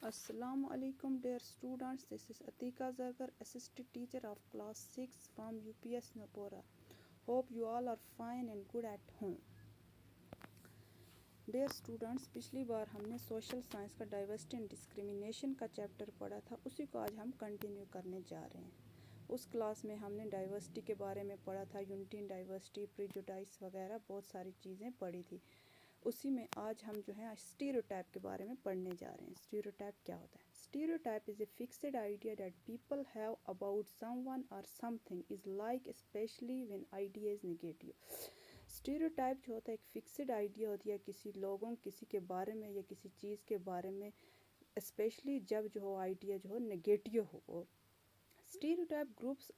Assalamu alaikum dear students, this is Atika Zargar, assistant teacher of class 6 from UPS Nopora. Hope you all are fine and good at home. Dear students, पिछली बार हमने social science का diversity and discrimination का chapter पढ़ा था, उसी को आज हम कंटिन्यू करने जा रहे हैं। उस क्लास में हमने डाइवर्सिटी के बारे में पढ़ा था, यूनिटी इन डाइवर्सिटी, प्रीजुडाइस वगैरह बहुत सारी चीज़ें पढ़ी थी। उसी में आज हम जो है स्टीरियोटाइप के बारे में पढ़ने जा रहे हैं। स्टीरियोटाइप क्या होता है? Stereotype is a fixed idea that people have about someone और something is like specially when idea is negative. Stereotype जो होता है एक फिक्स्ड आइडिया होती है किसी लोगों किसी के बारे में या किसी चीज़ के बारे में, स्पेशली जब जो हो आइडिया जो हो नेगेटिव हो। Stereotype groups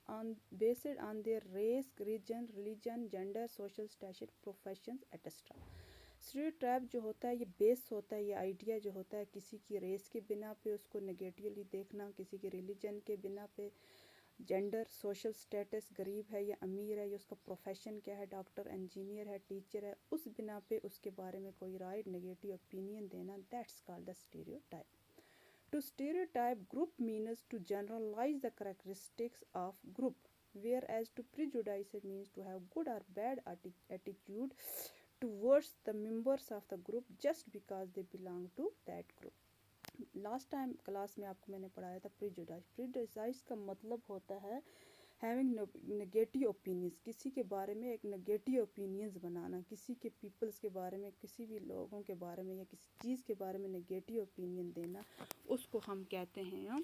based on their race, region, religion, gender, social status, professions, etc. Stereotype जो होता है ये बेस होता है, ये आइडिया जो होता है किसी की रेस के बिना पे उसको नेगेटिवली देखना, किसी के रिलीजन के बिना पे, जेंडर, सोशल स्टेटस, गरीब है या अमीर है, या उसका प्रोफेशन क्या है, डॉक्टर, इंजीनियर है, टीचर है, उस बिना पे उसके बारे में कोई राय, नेगेटिव ओपिनियन देना, that's called the stereotype. To stereotype group means to generalize the characteristics of group, whereas to prejudice means to have good or bad attitude towards the members of the group just because they belong to that group. Last time class में आपको मैंने पढ़ाया था प्रीजुडाइज। प्रीजुडाइज का मतलब होता है having negative opinions, किसी के बारे में एक नेगेटिव ओपिनियंस बनाना, किसी के पीपल्स के बारे में, किसी भी लोगों के बारे में या किसी चीज़ के बारे में नेगेटिव ओपिनियन देना, उसको हम कहते हैं,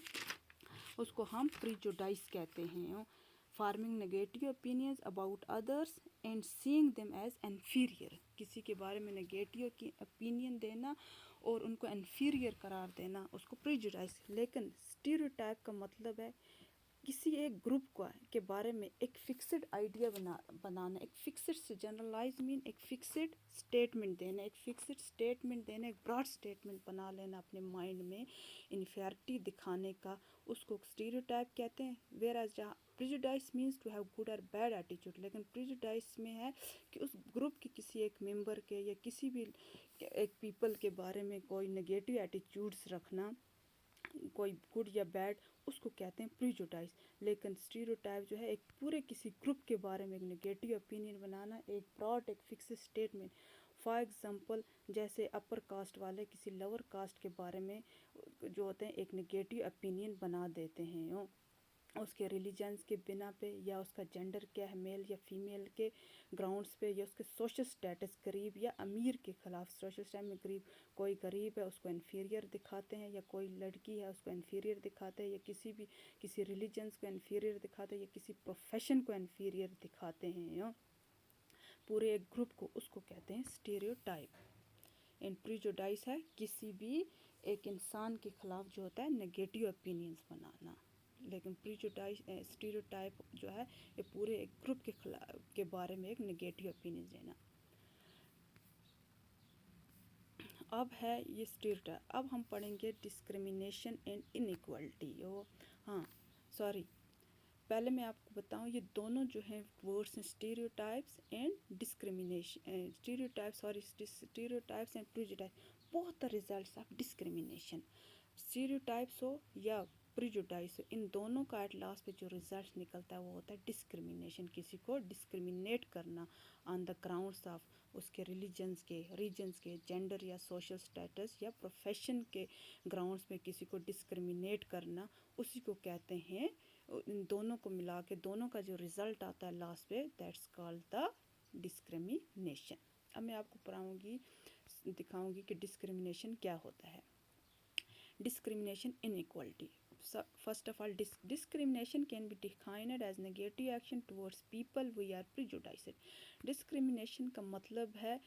उसको हम प्रीजुडाइज कहते हैं। Forming negative opinions about others and seeing them as inferior, किसी के बारे में नेगेटिव ओपिनियन देना और उनको इन्फीरियर करार देना, उसको प्रीजुडाइज। लेकिन स्टीरियोटाइप का मतलब है किसी एक ग्रुप के बारे में एक फिक्स्ड आइडिया बनाना, एक फिक्स्ड से जनरलाइज मीन एक फिक्स्ड स्टेटमेंट देना, एक फिक्स्ड स्टेटमेंट देना, एक ब्रॉड स्टेटमेंट बना लेना अपने माइंड में इन्फेरिटी दिखाने का, उसको स्टीरियोटाइप कहते हैं। वेयर एज जहाँ prejudice means to have good और बैड एटीट्यूड, लेकिन प्रिजुडाइस में है कि उस ग्रुप के किसी एक मेंबर के या किसी भी एक पीपल के बारे में कोई नेगेटिव एटीट्यूड्स रखना, कोई गुड या बैड, उसको कहते हैं प्रीजुडाइज। लेकिन स्टीरियोटाइप जो है एक पूरे किसी ग्रुप के बारे में एक नेगेटिव ओपिनियन बनाना, एक ब्रॉड एक फिक्स स्टेटमेंट। फॉर एग्जांपल जैसे अपर कास्ट वाले किसी लोअर कास्ट के बारे में जो होते हैं एक नेगेटिव ओपिनियन बना देते हैं, उसके रिलीजन्स के बिना पे या उसका जेंडर क्या है, मेल या फीमेल के ग्राउंड्स पे, या उसके सोशल स्टेटस गरीब या अमीर के ख़िलाफ़। सोशल स्टेटस में गरीब, कोई गरीब है उसको इन्फीरियर दिखाते हैं, या कोई लड़की है उसको इन्फीरियर दिखाते हैं, या किसी रिलीजन्स को इन्फीरियर दिखाते हैं, या किसी प्रोफेशन को इन्फीरियर दिखाते हैं, पूरे एक ग्रुप को, उसको कहते हैं स्टीरियोटाइप। इन प्रीजुडाइस है किसी भी एक इंसान के ख़िलाफ़ जो होता है नेगेटिव ओपिनियंस बनाना, लेकिन प्रीजुडाइज स्टीरियोटाइप जो है ये पूरे एक ग्रुप के बारे में एक नेगेटिव ओपिनियन देना। अब है ये स्टीरियोटाइप। अब हम पढ़ेंगे डिस्क्रिमिनेशन एंड इनइक्वालिटी। पहले मैं आपको बताऊं ये दोनों जो हैं वर्ड्स हैं, stereotypes and discrimination, stereotypes and prejudice, both the results of discrimination. Stereotypes हो या प्रीजुडाइस हो, इन दोनों का एट लास्ट पे जो रिजल्ट निकलता है वो होता है डिस्क्रिमिनेशन, किसी को डिस्क्रिमिनेट करना ऑन द ग्राउंड्स ऑफ उसके रिलीजन्स के, रीजन्स के, जेंडर या सोशल स्टेटस या प्रोफेशन के ग्राउंड्स में किसी को डिस्क्रिमिनेट करना, उसी को कहते हैं। इन दोनों को मिला के दोनों का जो रिज़ल्ट आता है लास्ट पे, दैट्स कॉल्ड द डिस्क्रिमिनेशन। अब मैं आपको दिखाऊंगी कि डिस्क्रिमिनेशन क्या होता है। Discrimination inequality. First of all, discrimination can be defined as negative action towards people we are prejudiced. Discrimination का मतलब है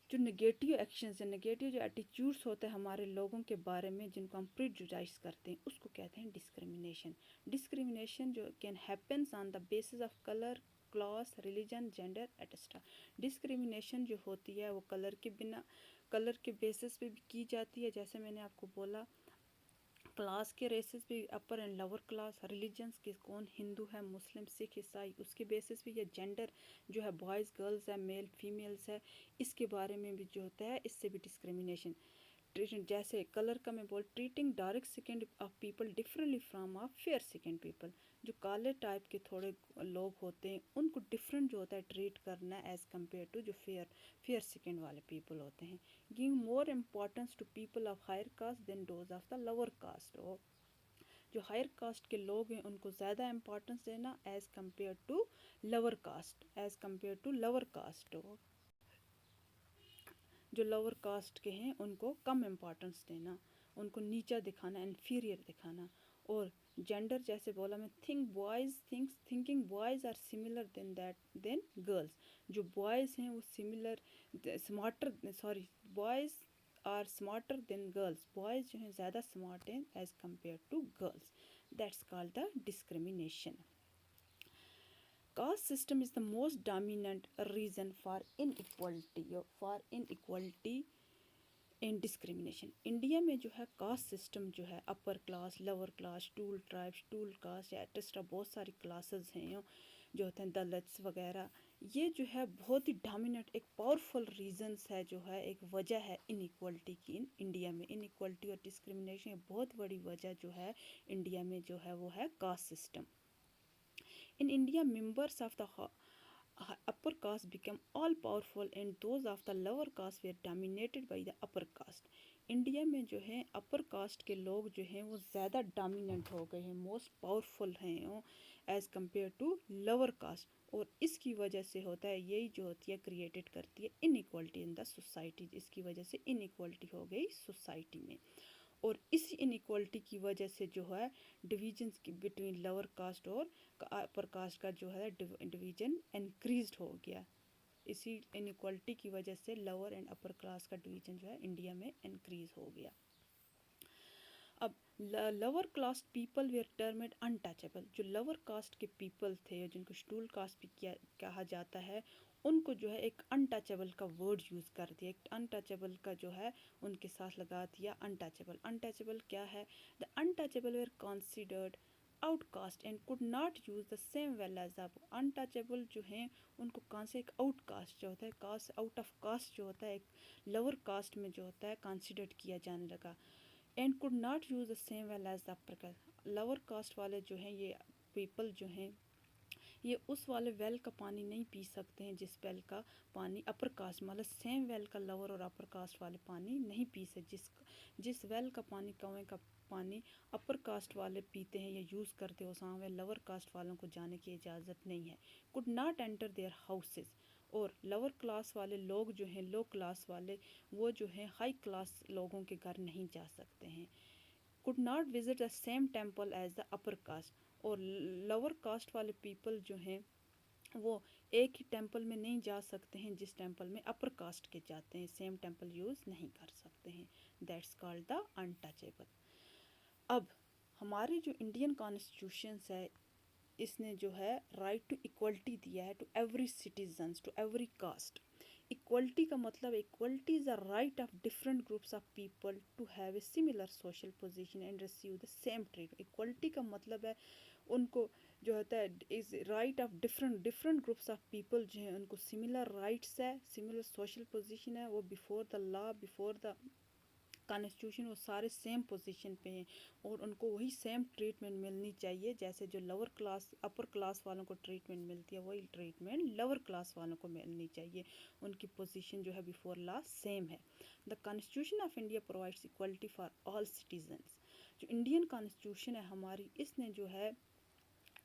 जो नेगेटिव एक्शंस है, नेगेटिव जो एटीट्यूड्स होते हैं हमारे लोगों के बारे में जिनको हम प्रिजुडाइज करते हैं, उसको कहते हैं डिस्क्रिमिनेशन। डिस्क्रिमिनेशन जो can happens on the basis of colour, class, religion, gender etcetera. Discrimination जो होती है वो कलर के बेसिस पे भी की जाती है, जैसे मैंने आपको बोला क्लास के बेसिस पे, अपर एंड लोअर क्लास, रिलीजन्स के कौन हिंदू है, मुस्लिम, सिख, ईसाई, उसके बेसिस पे, या जेंडर जो है बॉयज़ गर्ल्स है, मेल फीमेल्स है, इसके बारे में भी जो होता है इससे भी डिस्क्रिमिनेशन। जैसे कलर का मैं बोल treating dark skin of people differently from of fair skin people, जो काले टाइप के थोड़े लोग होते हैं उनको डिफरेंट जो होता है ट्रीट करना एज कम्पेयर टू जो फेयर स्किन वाले पीपल होते हैं। Give more importance to people of higher caste than those of the lower caste, और जो हायर कास्ट के लोग हैं उनको ज़्यादा इम्पोर्टेंस देना as compare to lower caste, जो लोअर कास्ट के हैं उनको कम इम्पोर्टेंस देना, उनको नीचा दिखाना, इन्फीरियर दिखाना। और जेंडर जैसे बोला मैं, thinking boys are similar than girls, जो बॉयज़ हैं वो boys are smarter than girls, boys जो हैं ज़्यादा स्मार्ट हैं as compare to girls, that's called the discrimination. Caste system is the most dominant reason for inequality in discrimination. India में जो है कास्ट सिस्टम जो है अपर क्लास, लोअर क्लास, टूल ट्राइब्स, टूल कास्ट या एटस्ट्रा बहुत सारी क्लासेस हैं जो होते हैं दलित्स वगैरह, ये जो है बहुत ही डोमिनेट एक पावरफुल रीजंस है, जो है एक वजह है इनइक्वालिटी की इंडिया में। इनइक्वालिटी और डिस्क्रिमिनेशन बहुत बड़ी वजह जो है इंडिया में जो है वो है caste system. In India, members of the upper caste became all powerful and those of the lower caste were dominated by the upper caste. India में जो है अपर कास्ट के लोग जो हैं वो ज़्यादा डोमिनेंट हो गए हैं, मोस्ट पावरफुल हैं as compare to lower caste, और इसकी वजह से होता है यही जो होती है क्रिएटेड करती है इनइक्वालिटी इन द सोसाइटी, इसकी वजह से इनइक्वालिटी हो गई सोसाइटी में। और इसी इनइक्वालिटी की वजह से जो है डिवीजन्स की बिटवीन लोअर कास्ट और अपर कास्ट का जो है डिवीजन इंक्रीज हो गया। इसी इनइक्वालिटी की वजह से लोअर एंड अपर क्लास का डिवीजन जो है इंडिया में इंक्रीज हो गया। अब lower caste people were termed untouchable, जो लोअर कास्ट के पीपल थे जिनको शेड्यूल कास्ट भी कहा जाता है, उनको जो है एक अनटचेबल का वर्ड यूज़ कर दिया, एक अनटचेबल का जो है उनके साथ लगा दिया अनटचेबल। अनटचेबल क्या है? The untouchable were considered outcast and could not use the same well as up. Untouchable जो हैं उनको कहाँ से एक आउटकास्ट जो होता है, कास्ट आउट ऑफ कास्ट जो होता है, एक लोअर कास्ट में जो होता है कंसिडर किया जाने लगा। And could not use the same well as the upper caste, lower caste वाले जो हैं ये पीपल जो हैं ये उस वाले वेल का पानी नहीं पी सकते हैं जिस वेल का पानी अपर कास्ट, मतलब सेम वेल का लोअर और अपर कास्ट वाले पानी नहीं पी सकते। जिस वेल का पानी कुएं का पानी अपर कास्ट वाले पीते हैं या यूज़ करते हो, वहाँ में लोअर कास्ट वालों को जाने की इजाज़त नहीं है। Could not enter their houses, और लोअर क्लास वाले लोग जो हैं, लो क्लास वाले, वो जो हैं हाई क्लास लोगों के घर नहीं जा सकते हैं। Could not visit the same temple as the upper caste, और लोअर कास्ट वाले पीपल जो हैं वो एक ही टेम्पल में नहीं जा सकते हैं जिस टेम्पल में अपर कास्ट के जाते हैं, सेम टेम्पल यूज़ नहीं कर सकते हैं। That's called the untouchable. अब हमारे जो इंडियन कॉन्स्टिट्यूशन है इसने जो है राइट टू इक्वलिटी दिया है to every citizens, to every caste. Equality का मतलब equality is a right of different groups of people to have a similar social position and receive the same treat. Equality का मतलब है उनको जो होता है is right of different groups of people जो हैं उनको सिमिलर राइट्स है, सिमिलर सोशल पोजीशन है, वो before the law, before the constitution वो सारे सेम पोजीशन पे हैं, और उनको वही सेम ट्रीटमेंट मिलनी चाहिए जैसे जो लोअर क्लास अपर क्लास वालों को ट्रीटमेंट मिलती है, वही ट्रीटमेंट लोअर क्लास वालों को मिलनी चाहिए। उनकी पोजीशन जो है बिफोर लॉ सेम है। The constitution of India provides equality for all citizens. जो इंडियन कॉन्स्टिट्यूशन है हमारी, इसने जो है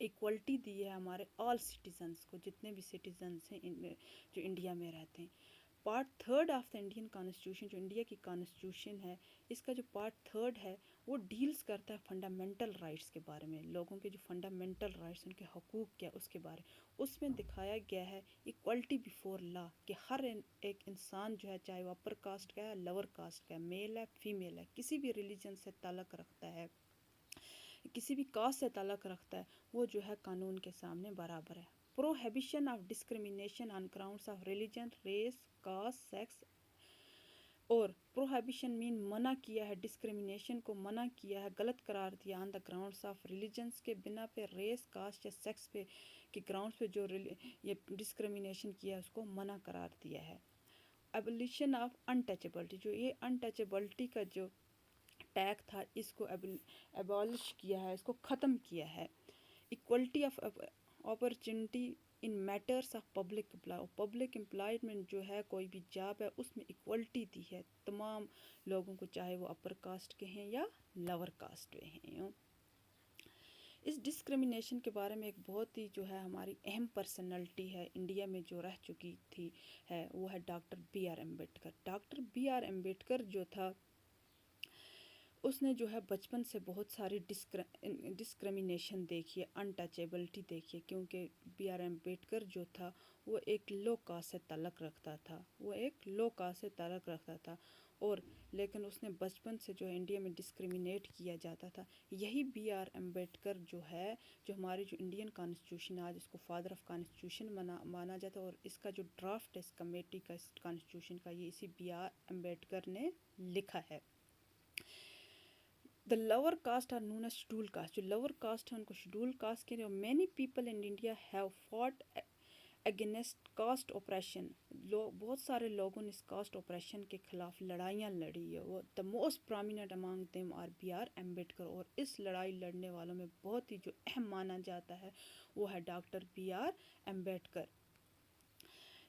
इक्वलिटी दी है हमारे ऑल सिटीजन्स को, जितने भी सिटीजन्स हैं जो इंडिया में रहते हैं। Part third of the Indian constitution, जो इंडिया की कॉन्स्टिट्यूशन है, इसका जो पार्ट थर्ड है वो डील्स करता है फंडामेंटल राइट्स के बारे में, लोगों के जो फंडामेंटल राइट्स, उनके हकूक़ क्या उसके बारे। उसमें दिखाया गया है इक्वलिटी बिफोर लॉ, कि हर एक इंसान जो है चाहे वो अपर कास्ट का है, लोअर कास्ट का है, मेल है, फीमेल है, किसी भी रिलीजन से ताल्लुक़ रखता है, किसी भी कास्ट से ताल्लुक़ रखता है, वो जो है कानून के सामने बराबर है। Prohibition of discrimination on grounds of religion, race, caste, sex. और प्रोहिबिशन मीन मना किया है, डिस्क्रिमिनेशन को मना किया है, गलत करार दिया on the grounds of religions के बिना पे, रेस, कास्ट या सेक्स पे के ग्राउंड्स पे जो ये डिस्क्रिमिनेशन किया है उसको मना करार दिया है। एबोलिशन ऑफ अनटचेबिलिटी, जो ये अनटचेबिलिटी का जो टैग था इसको एबॉलिश किया है, इसको ख़त्म किया है। Equality of opportunity in matters of public employment, जो है कोई भी जॉब है उसमें इक्वलिटी दी है तमाम लोगों को, चाहे वो अपर कास्ट के हैं या लोअर कास्ट के हैं। इस डिस्क्रिमिनेशन के बारे में एक बहुत ही जो है हमारी अहम पर्सनैलिटी है इंडिया में जो रह चुकी थी है, वो है doctor B R Ambedkar. Doctor B R Ambedkar जो था उसने जो है बचपन से बहुत सारी डिस्क्रिमिनेशन देखी है, अनटचेबिलिटी देखी है, क्योंकि बी आर अम्बेडकर जो था वो एक लो कास्ट से ताल्लुक़ रखता था, और लेकिन उसने बचपन से जो है इंडिया में डिस्क्रिमिनेट किया जाता था। यही बी आर अम्बेडकर जो है, जो हमारी जो इंडियन कॉन्स्टिट्यूशन आज इसको फादर ऑफ कॉन्स्टिट्यूशन माना जाता है, और इसका जो ड्राफ्ट है इस कमेटी का, इस कॉन्स्टिट्यूशन का, ये इसी बी आर अम्बेडकर ने लिखा है। The lower caste are known as scheduled caste, जो lower caste है उनको scheduled caste के लिए। many people in India have fought against caste oppression, बहुत सारे लोगों ने इस caste oppression के खिलाफ लड़ाइयाँ लड़ी है। वो the most prominent among them are B R Ambedkar, और इस लड़ाई लड़ने वालों में बहुत ही जो अहम माना जाता है वो है doctor B R Ambedkar.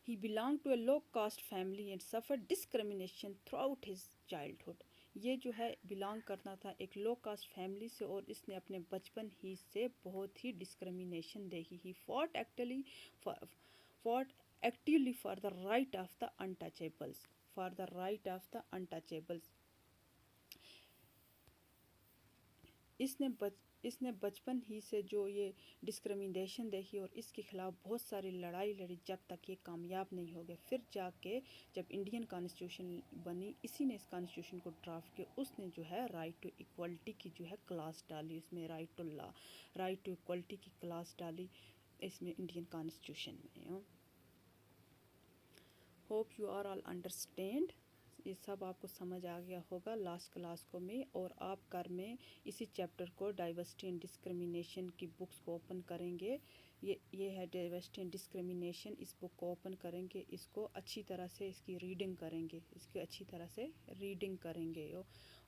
He belonged to a low caste family and suffered discrimination throughout his childhood. ये जो है बिलोंग करना था एक लो कास्ट फैमिली से, और इसने अपने बचपन ही से बहुत ही डिस्क्रिमिनेशन देखी। He fought actively for the right of the untouchables, इसने बचपन ही से जो ये डिस्क्रिमिनेशन देखी और इसके ख़िलाफ़ बहुत सारी लड़ाई लड़ी, जब तक ये कामयाब नहीं हो गए। फिर जाके जब इंडियन कॉन्स्टिट्यूशन बनी, इसी ने इस कॉन्स्टिट्यूशन को ड्राफ्ट किया, उसने जो है राइट टू इक्वलिटी की जो है क्लास डाली, इसमें राइट टू इक्वलिटी की क्लास डाली इसमें इंडियन कॉन्स्टिट्यूशन में। Hope you are all understand, ये सब आपको समझ आ गया होगा लास्ट क्लास को में। और आप घर में इसी चैप्टर को डाइवर्सिटी एंड डिस्क्रिमिनेशन की बुक्स को ओपन करेंगे। ये है डाइवर्सिटी एंड डिस्क्रिमिनेशन, इस बुक को ओपन करेंगे, इसको अच्छी तरह से इसकी रीडिंग करेंगे,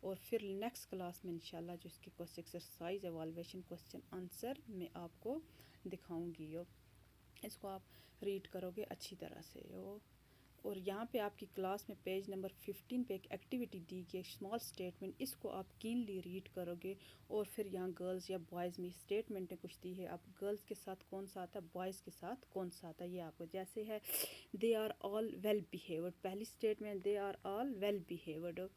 और फिर नेक्स्ट क्लास में इंशाल्लाह जो इसकी क्वेश्चन एक्सरसाइज एवाल्वेशन क्वेश्चन आंसर मैं आपको दिखाऊंगी। इसको आप रीड करोगे अच्छी तरह से। और यहाँ पे आपकी क्लास में पेज नंबर 15 पे एक एक्टिविटी दी गई स्मॉल स्टेटमेंट, इसको आप कीनली रीड करोगे। और फिर यहाँ गर्ल्स या बॉयज़ में स्टेटमेंट कुछ दी है, आप गर्ल्स के साथ कौन सा आता है, बॉयज़ के साथ कौन सा आता है, ये आपको जैसे है they are all well behaved, पहली statement they are all well behaved.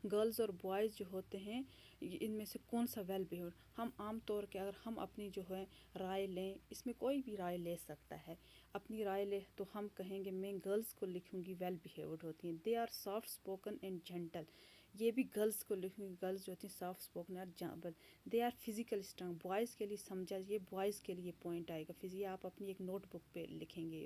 Girls और बॉयज़ जो होते हैं इनमें से कौन सा वेल बिहेव्ड, हम आम तौर के अगर हम अपनी जो है राय लें, इसमें कोई भी राय ले सकता है, अपनी राय ले तो हम कहेंगे मैं गर्ल्स को लिखूँगी वेल बिहेव्ड होती हैं। They are soft spoken and gentle, ये भी गर्ल्स को लिखूँगी, गर्ल्स जो होती हैं सॉफ्ट स्पोकन और gentle. They are physical strong, boys के लिए समझा, ये बॉयज़ के लिए पॉइंट आएगा, फिर आप अपनी एक नोटबुक पे लिखेंगे,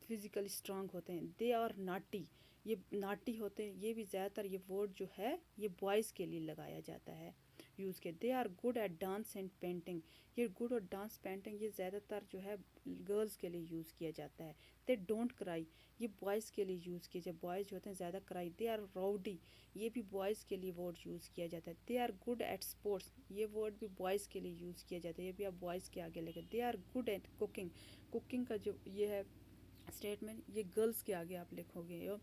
फिजिकली स्ट्रांग होते हैं। दे आर नाटी, ये नाटी होते हैं, ये भी ज़्यादातर ये वर्ड जो है ये बॉयज़ के लिए लगाया जाता है यूज़ के। They are good at dance and painting, ये गुड और डांस पेंटिंग ये ज़्यादातर जो है गर्ल्स के लिए यूज़ किया जाता है। दे डोंट क्राई, ये बॉयज़ के लिए यूज़ किया जाए, बॉयज़ होते हैं ज़्यादा क्राई। दे आर राउडी, ये भी बॉयज़ के लिए वर्ड यूज़ किया जाता है। They are good at sports, ये वर्ड भी बॉयज़ के लिए यूज़ किया जाता है, ये भी आप बॉयज़ के आगे लगे। They are good at cooking, cooking का जो ये है स्टेटमेंट ये गर्ल्स के आगे आप लिखोगे।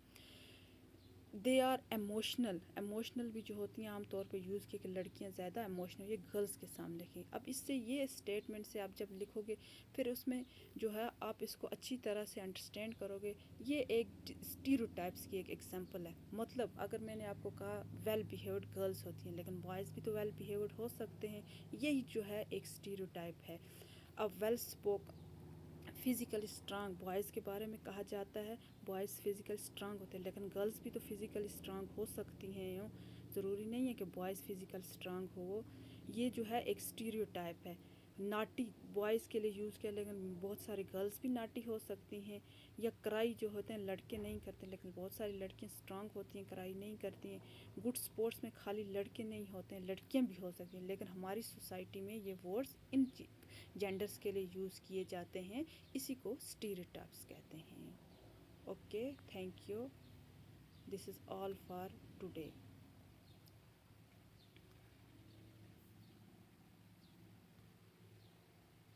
दे आर एमोशनल भी जो होती हैं आमतौर पे यूज़ की कि लड़कियां ज़्यादा इमोशनल, ये गर्ल्स के सामने लिखी। अब इससे ये स्टेटमेंट से आप जब लिखोगे फिर उसमें जो है आप इसको अच्छी तरह से अंडरस्टैंड करोगे। ये एक स्टीरियोटाइप्स की एक एग्जांपल है, मतलब अगर मैंने आपको कहा वेल बिहेव्ड गर्ल्स होती हैं लेकिन बॉयज़ भी तो वेल बिहेव्ड हो सकते हैं, यही जो है एक स्टीरियोटाइप है। अब well spoke physically strong, boys के बारे में कहा जाता है बॉयज़ फिज़िकल स्ट्रांग होते हैं, लेकिन गर्ल्स भी तो फिज़िकली स्ट्रांग हो सकती हैं, ज़रूरी नहीं है कि बॉयज़ फिज़िकल स्ट्रांग हो। ये जो है एक स्टीरियोटाइप है। नाटी बॉयज़ के लिए यूज़ किया, लेकिन बहुत सारी गर्ल्स भी नाटी हो सकती हैं। या क्राई जो होते हैं लड़के नहीं करते, लेकिन बहुत सारी लड़कियां स्ट्रांग होती हैं, क्राई नहीं करती हैं। गुड स्पोर्ट्स में खाली लड़के नहीं होते हैं, लड़कियां भी हो सकती हैं, लेकिन हमारी सोसाइटी में ये वर्ड्स इन जेंडर्स के लिए यूज़ किए जाते हैं, इसी को स्टीरियोटाइप्स कहते हैं। Okay, thank you. This is all for today.